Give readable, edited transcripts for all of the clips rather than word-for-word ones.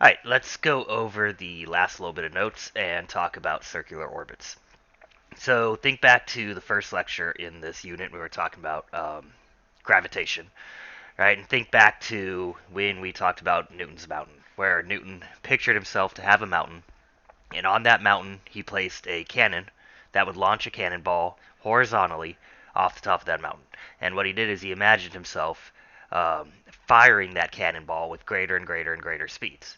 Alright, let's go over the last little bit of notes and talk about circular orbits. So think back to the first lecture in this unit. We were talking about gravitation, right? And think back to when we talked about Newton's mountain, where Newton pictured himself to have a mountain, and on that mountain he placed a cannon that would launch a cannonball horizontally off the top of that mountain. And what he did is he imagined himself firing that cannonball with greater and greater and greater speeds.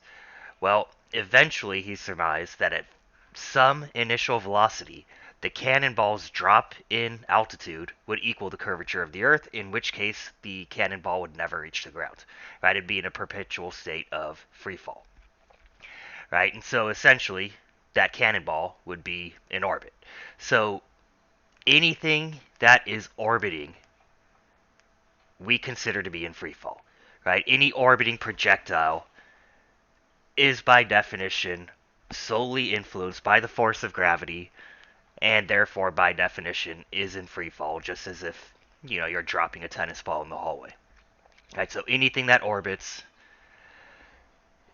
Well, eventually he surmised that at some initial velocity, the cannonball's drop in altitude would equal the curvature of the Earth, in which case the cannonball would never reach the ground. Right? It'd be in a perpetual state of free fall. Right? And so essentially, that cannonball would be in orbit. So anything that is orbiting, we consider to be in free fall. Right? Any orbiting projectile is by definition solely influenced by the force of gravity, and therefore by definition is in free fall, just as if you're dropping a tennis ball in the hallway. Right, so anything that orbits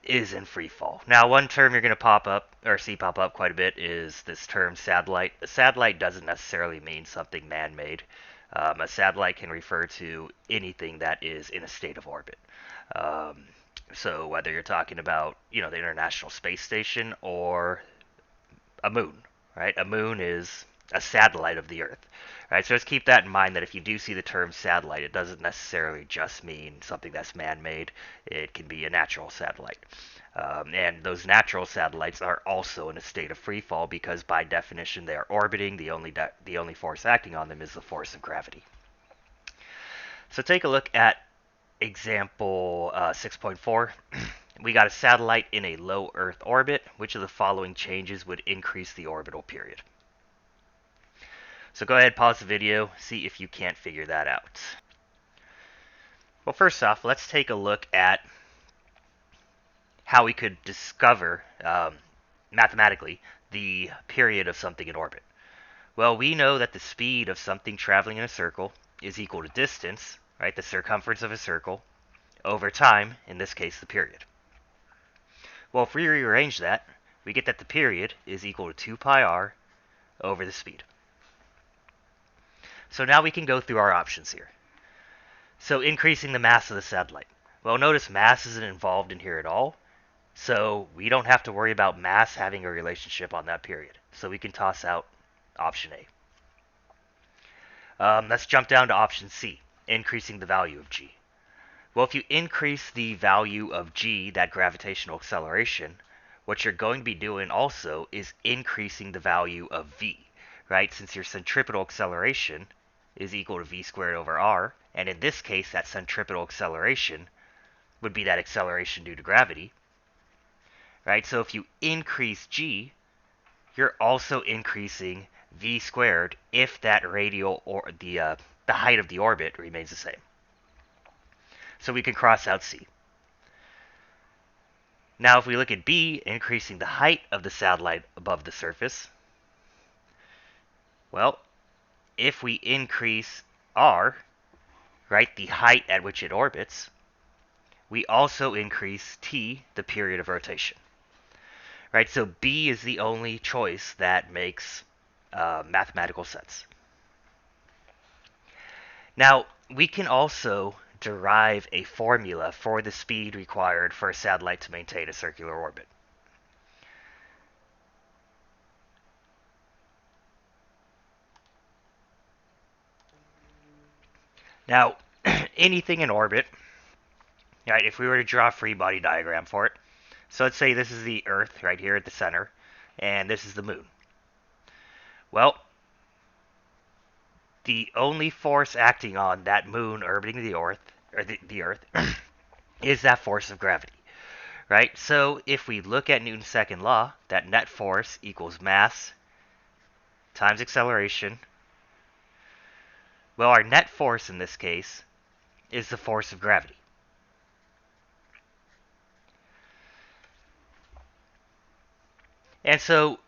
is in free fall. Now, one term you're going to pop up or see pop up quite a bit is this term satellite. A satellite doesn't necessarily mean something man-made. A satellite can refer to anything that is in a state of orbit. So whether you're talking about the International Space Station or a moon, right? A moon is a satellite of the Earth, right? So just keep that in mind that if you do see the term satellite, it doesn't necessarily just mean something that's man-made. It can be a natural satellite. And those natural satellites are also in a state of free fall because by definition they are orbiting. The only force acting on them is the force of gravity. So take a look at example 6.4. We got a satellite in a low Earth orbit. Which of the following changes would increase the orbital period? So go ahead, pause the video, see if you can't figure that out. Well, first off, let's take a look at how we could discover mathematically the period of something in orbit. Well, we know that the speed of something traveling in a circle is equal to distance, right, the circumference of a circle, over time, in this case, the period. Well, if we rearrange that, we get that the period is equal to 2 pi r over the speed. So now we can go through our options here. So increasing the mass of the satellite. Well, notice mass isn't involved in here at all, so we don't have to worry about mass having a relationship on that period. So we can toss out option A. Let's jump down to option C, increasing the value of g. Well, if you increase the value of g, that gravitational acceleration, what you're going to be doing also is increasing the value of v, right? Since your centripetal acceleration is equal to v squared over r, and in this case, that centripetal acceleration would be that acceleration due to gravity, right? So if you increase g, you're also increasing v squared if that radial or the height of the orbit remains the same. So we can cross out C. Now if we look at B, increasing the height of the satellite above the surface, well, if we increase R, right, the height at which it orbits, we also increase T, the period of rotation. Right, so B is the only choice that makes mathematical sense. Now, we can also derive a formula for the speed required for a satellite to maintain a circular orbit. Now, anything in orbit, right, if we were to draw a free body diagram for it, so let's say this is the Earth right here at the center, and this is the moon. Well, the only force acting on that moon orbiting the Earth, or the Earth, is that force of gravity. Right? So if we look at Newton's second law, that net force equals mass times acceleration. Well, our net force in this case is the force of gravity. And so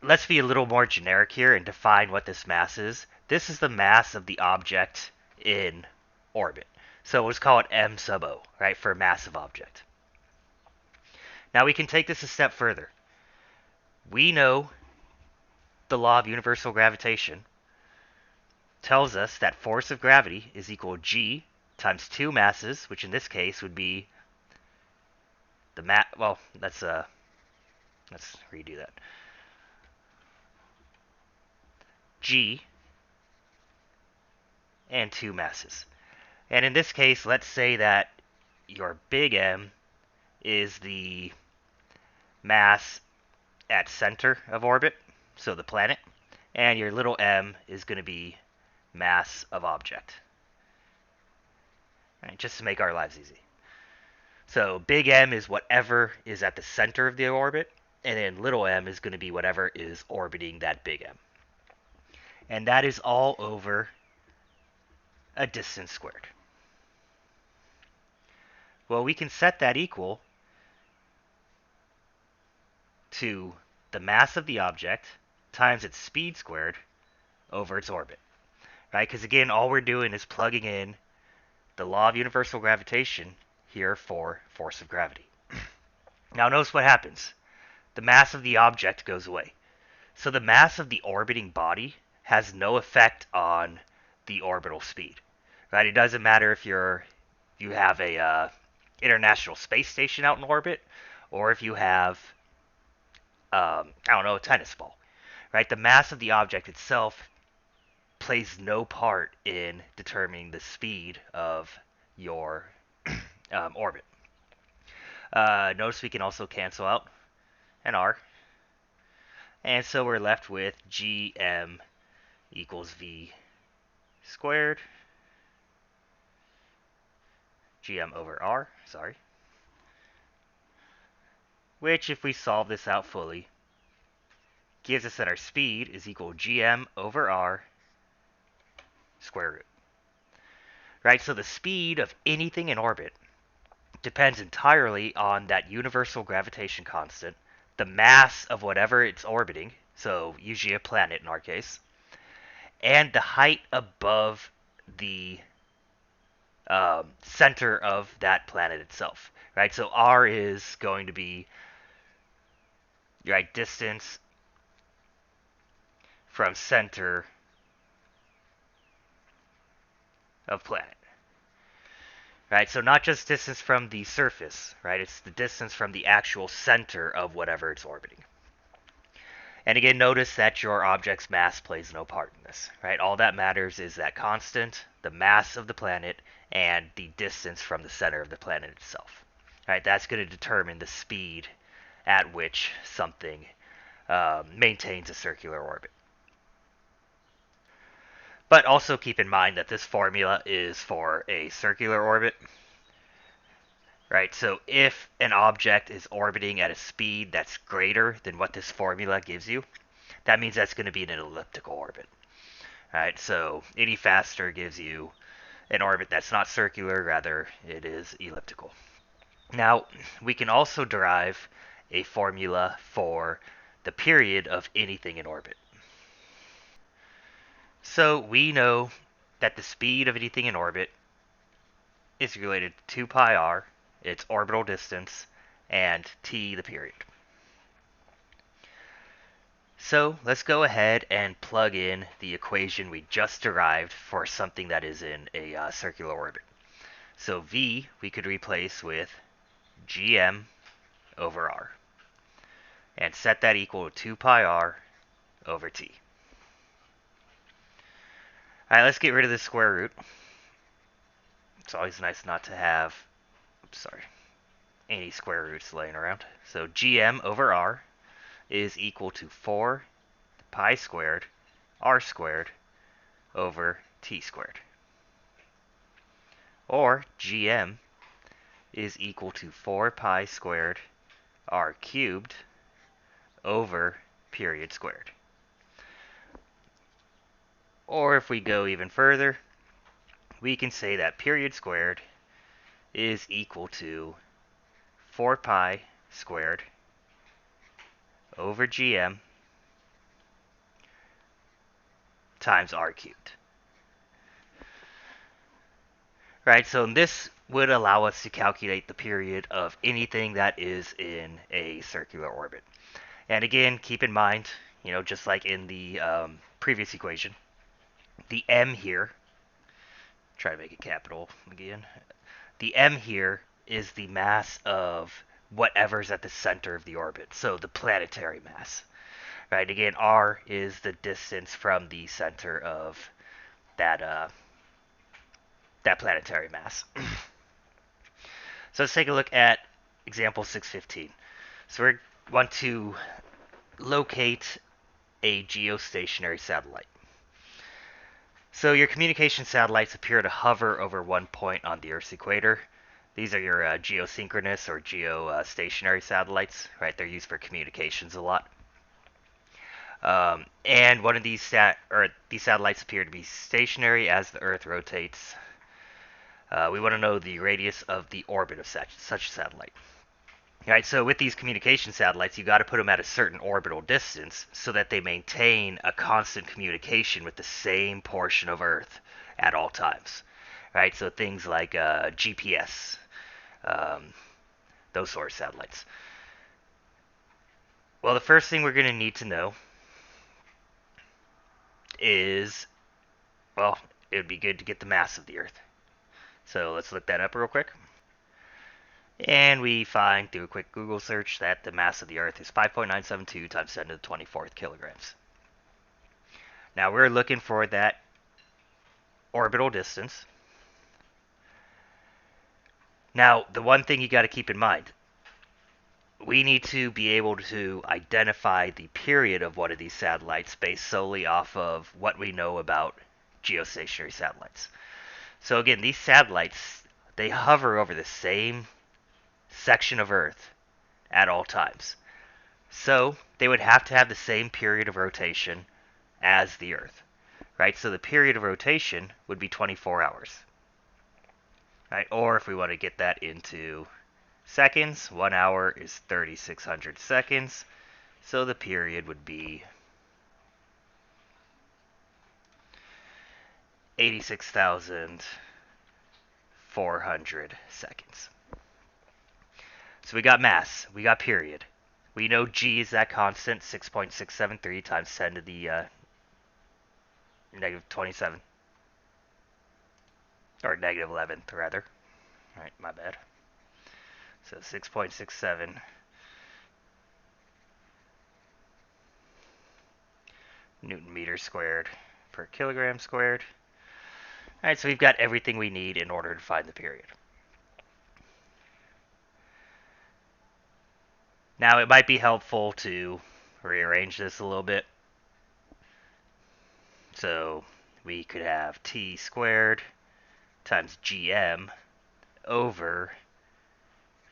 let's be a little more generic here and define what this mass is. This is the mass of the object in orbit. So let's call it m sub o, right, for a massive object. Now we can take this a step further. We know the law of universal gravitation tells us that force of gravity is equal to G times two masses, which in this case would be the well, let's redo that. G and two masses. And in this case, let's say that your big M is the mass at center of orbit, so the planet, and your little m is going to be mass of object. Right, just to make our lives easy. So big M is whatever is at the center of the orbit, and then little m is going to be whatever is orbiting that big M. And that is all over a distance squared. Well, we can set that equal to the mass of the object times its speed squared over its orbit. Right? Because again, all we're doing is plugging in the law of universal gravitation here for force of gravity. Now notice what happens. The mass of the object goes away. So the mass of the orbiting body has no effect on the orbital speed. Right? It doesn't matter if you have a International Space Station out in orbit, or if you have I don't know, a tennis ball. Right? The mass of the object itself plays no part in determining the speed of your orbit. Notice we can also cancel out an r. And so we're left with gm equals v squared, gm over r, sorry. Which, if we solve this out fully, gives us that our speed is equal to gm over r square root. Right, so the speed of anything in orbit depends entirely on that universal gravitation constant, the mass of whatever it's orbiting, so usually a planet in our case, and the height above the center of that planet itself. Right, so r is going to be distance from center of planet. Right, so not just distance from the surface, right? It's the distance from the actual center of whatever it's orbiting. And again, notice that your object's mass plays no part in this, right? All that matters is that constant, the mass of the planet, and the distance from the center of the planet itself. Right, that's going to determine the speed at which something maintains a circular orbit. But also keep in mind that this formula is for a circular orbit. Right, so if an object is orbiting at a speed that's greater than what this formula gives you, that means that's going to be in an elliptical orbit. Right, so any faster gives you an orbit that's not circular, rather it is elliptical. Now, we can also derive a formula for the period of anything in orbit. So we know that the speed of anything in orbit is related to 2 pi r, its orbital distance, and t, the period. So let's go ahead and plug in the equation we just derived for something that is in a circular orbit. So v we could replace with gm over r, and set that equal to 2 pi r over t. Alright, let's get rid of the square root. It's always nice not to have, any square roots laying around. So gm over r is equal to 4 pi squared r squared over t squared. Or gm is equal to 4 pi squared r cubed over period squared. Or if we go even further, we can say that period squared is equal to 4 pi squared over gm times r cubed. Right, so in this would allow us to calculate the period of anything that is in a circular orbit. And again, keep in mind, just like in the previous equation, the m here, try to make it capital again, the m here is the mass of whatever's at the center of the orbit, so the planetary mass. Right? Again, r is the distance from the center of that that planetary mass. So let's take a look at example 615. So we want to locate a geostationary satellite. So your communication satellites appear to hover over one point on the Earth's equator. These are your geosynchronous or geostationary satellites, right? They're used for communications a lot. And one of these satellites appear to be stationary as the Earth rotates. We want to know the radius of the orbit of such a satellite. Right, so with these communication satellites, you got to put them at a certain orbital distance so that they maintain a constant communication with the same portion of Earth at all times. Right, so things like GPS, those sort of satellites. Well, the first thing we're going to need to know is, well, it would be good to get the mass of the Earth. So let's look that up real quick. And we find through a quick Google search that the mass of the Earth is 5.972 times 10 to the 24th kilograms. Now we're looking for that orbital distance. Now, the one thing you got to keep in mind, we need to be able to identify the period of one of these satellites based solely off of what we know about geostationary satellites. So again, these satellites, they hover over the same section of Earth at all times. So they would have to have the same period of rotation as the Earth, right? So the period of rotation would be 24 hours, right? Or if we want to get that into seconds, 1 hour is 3,600 seconds. So the period would be 86,400 seconds. So we got mass, we got period. We know g is that constant, 6.673 times 10 to the negative 27. Or negative 11th, rather. Alright, my bad. So 6.67 Newton meters squared per kilogram squared. Alright, so we've got everything we need in order to find the period. Now, it might be helpful to rearrange this a little bit. So we could have t squared times gm over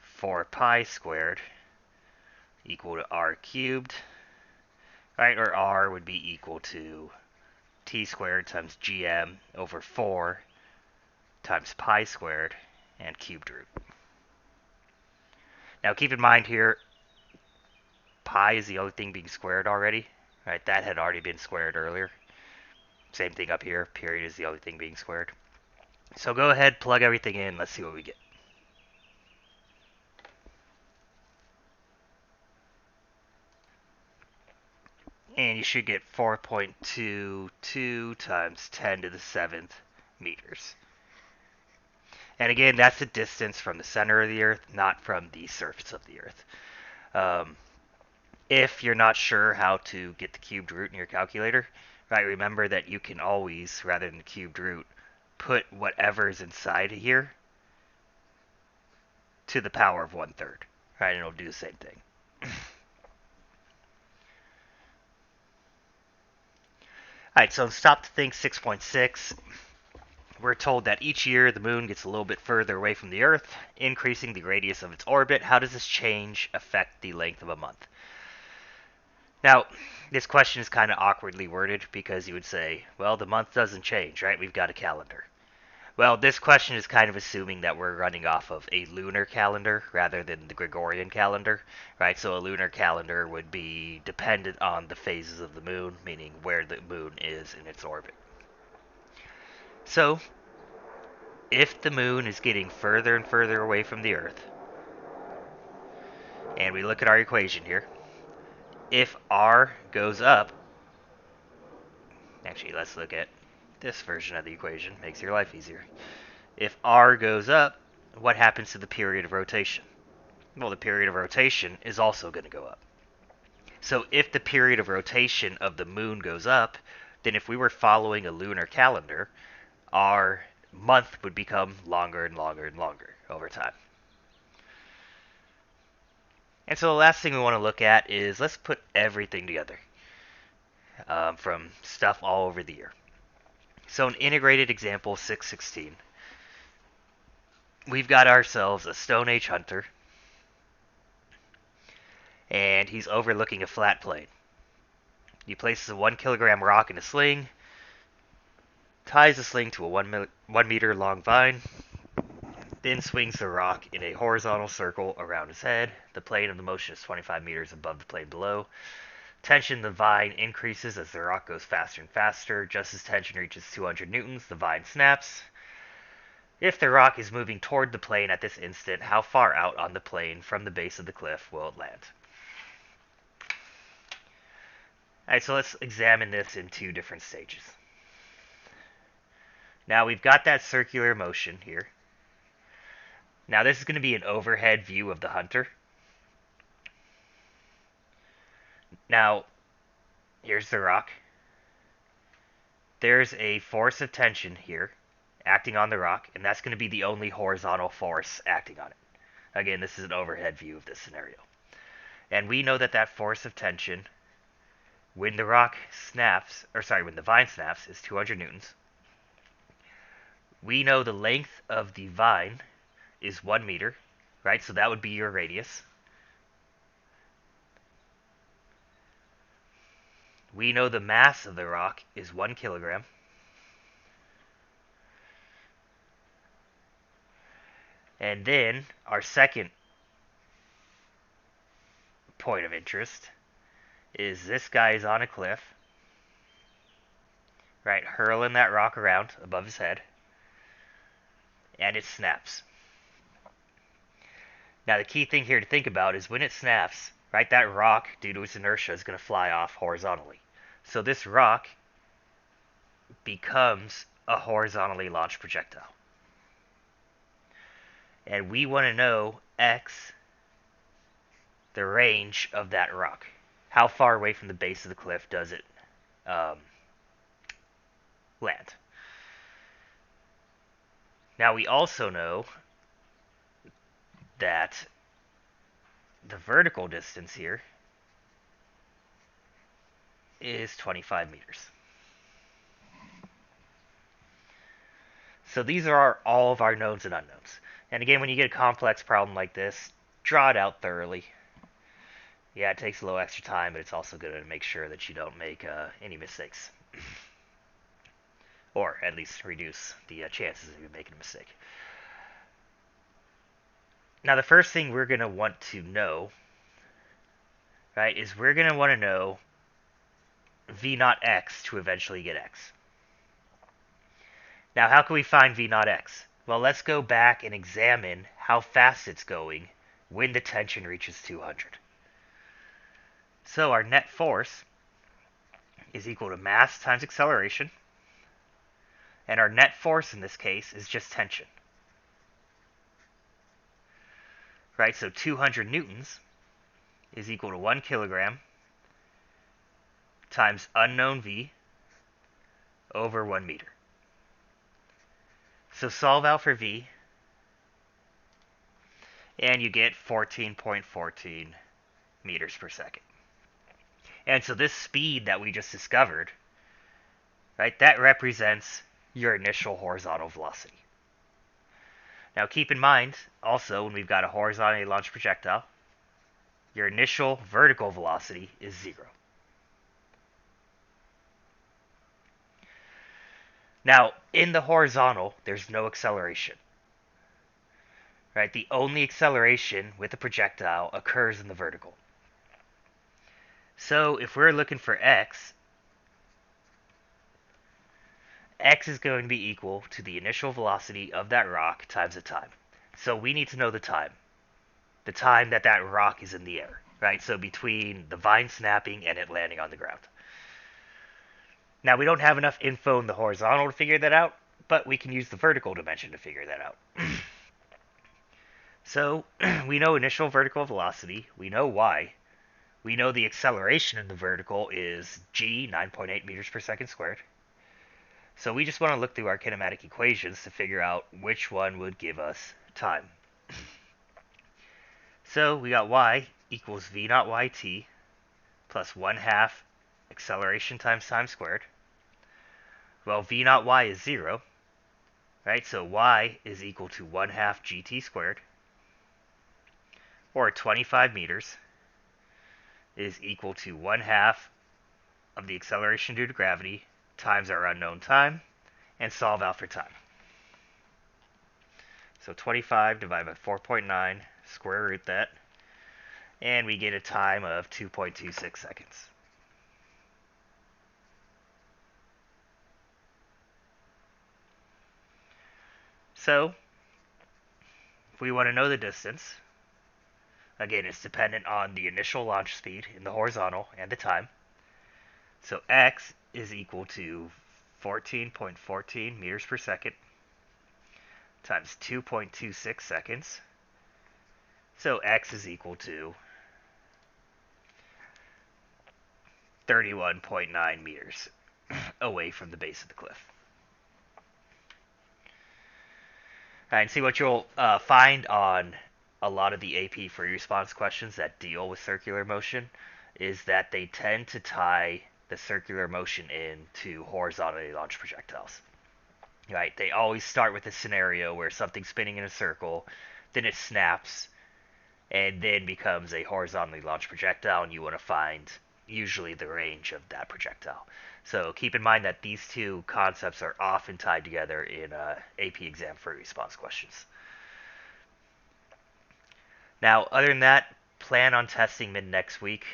4 pi squared equal to r cubed, right? Or r would be equal to t squared times gm over 4 times pi squared and cubed root. Now keep in mind here, pi is the only thing being squared already, right? That had already been squared earlier. Same thing up here, period is the only thing being squared. So go ahead, plug everything in, let's see what we get. And you should get 4.22 times 10 to the 7th meters. And again, that's the distance from the center of the Earth, not from the surface of the Earth. If you're not sure how to get the cubed root in your calculator, right, remember that you can always, rather than the cubed root, put whatever's inside here to the power of 1/3, right, and it'll do the same thing. Alright, so in Stop to Think 6.6, we're told that each year the moon gets a little bit further away from the Earth, increasing the radius of its orbit. How does this change affect the length of a month? Now, this question is kind of awkwardly worded because you would say, well, the month doesn't change, right? We've got a calendar. Well, this question is kind of assuming that we're running off of a lunar calendar rather than the Gregorian calendar, right? So a lunar calendar would be dependent on the phases of the moon, meaning where the moon is in its orbit. So, if the moon is getting further and further away from the Earth, and we look at our equation here, if r goes up, actually let's look at this version of the equation, makes your life easier. If r goes up, what happens to the period of rotation? Well, the period of rotation is also going to go up. So if the period of rotation of the moon goes up, then if we were following a lunar calendar, our month would become longer and longer and longer over time. And so the last thing we want to look at is let's put everything together from stuff all over the year. So an integrated example 616. We've got ourselves a Stone Age hunter, and he's overlooking a flat plain. He places a 1 kilogram rock in a sling, ties the sling to a 1 meter long vine, then swings the rock in a horizontal circle around his head. The plane of the motion is 25 meters above the plane below. Tension in the vine increases as the rock goes faster and faster. Just as tension reaches 200 newtons, the vine snaps. If the rock is moving toward the plane at this instant, how far out on the plane from the base of the cliff will it land? Alright, so let's examine this in two different stages. Now we've got that circular motion here. Now this is going to be an overhead view of the hunter. Now, here's the rock. There's a force of tension here acting on the rock, and that's going to be the only horizontal force acting on it. Again, this is an overhead view of this scenario. And we know that that force of tension, when the rock snaps, when the vine snaps, is 200 newtons. We know the length of the vine is 1 meter, right? So that would be your radius. We know the mass of the rock is 1 kilogram. And then our second point of interest is this guy is on a cliff, right, hurling that rock around above his head, and it snaps. Now the key thing here to think about is when it snaps, right, that rock, due to its inertia, is going to fly off horizontally. So this rock becomes a horizontally launched projectile. And we want to know x, the range of that rock. How far away from the base of the cliff does it land? Now we also know that the vertical distance here is 25 meters. So these are all of our knowns and unknowns. And again, when you get a complex problem like this, draw it out thoroughly. Yeah, it takes a little extra time, but it's also good to make sure that you don't make any mistakes. Or at least reduce the chances of you making a mistake. Now, the first thing we're going to want to know, right, is we're going to want to know v naught x to eventually get x. Now, how can we find v naught x? Well, let's go back and examine how fast it's going when the tension reaches 200. So our net force is equal to mass times acceleration, and our net force in this case is just tension. Right, so 200 newtons is equal to 1 kilogram times unknown v over 1 meter. So solve out for v, and you get 14.14 meters per second. And so this speed that we just discovered, right, that represents your initial horizontal velocity. Now keep in mind, also, when we've got a horizontally launched projectile, your initial vertical velocity is 0. Now, in the horizontal, there's no acceleration. Right? The only acceleration with a projectile occurs in the vertical. So if we're looking for x x is going to be equal to the initial velocity of that rock times the time. So we need to know the time that that rock is in the air, right? So between the vine snapping and it landing on the ground. Now, we don't have enough info in the horizontal to figure that out, but we can use the vertical dimension to figure that out. So we know initial vertical velocity, we know y, we know the acceleration in the vertical is g, 9.8 meters per second squared. So we just want to look through our kinematic equations to figure out which one would give us time. So we got y equals v naught yt plus 1 half acceleration times time squared. Well, v naught y is 0, right? So y is equal to 1 half gt squared, or 25 meters, is equal to 1 half of the acceleration due to gravity times our unknown time, and solve out for time. So 25 divided by 4.9, square root that, and we get a time of 2.26 seconds. So, if we want to know the distance, again, it's dependent on the initial launch speed in the horizontal and the time. So x is equal to 14.14 meters per second times 2.26 seconds. So x is equal to 31.9 meters away from the base of the cliff. And see what you'll find on a lot of the AP free response questions that deal with circular motion is that they tend to tie the circular motion in to horizontally launched projectiles. Right? They always start with a scenario where something's spinning in a circle, then it snaps, and then becomes a horizontally launched projectile, and you want to find usually the range of that projectile. So keep in mind that these two concepts are often tied together in AP exam free response questions. Now, other than that, plan on testing mid next week,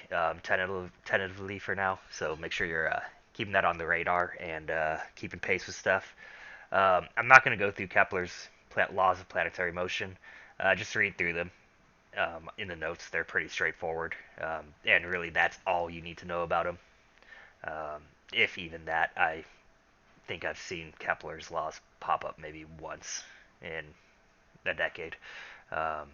tentatively for now. So make sure you're keeping that on the radar and keeping pace with stuff. I'm not going to go through Kepler's laws of planetary motion. Just read through them in the notes. They're pretty straightforward, and really that's all you need to know about them. If even that, I think I've seen Kepler's laws pop up maybe once in a decade. Um,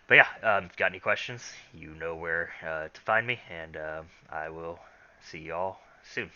but yeah, if you've got any questions, you know where to find me, and I will see you all soon.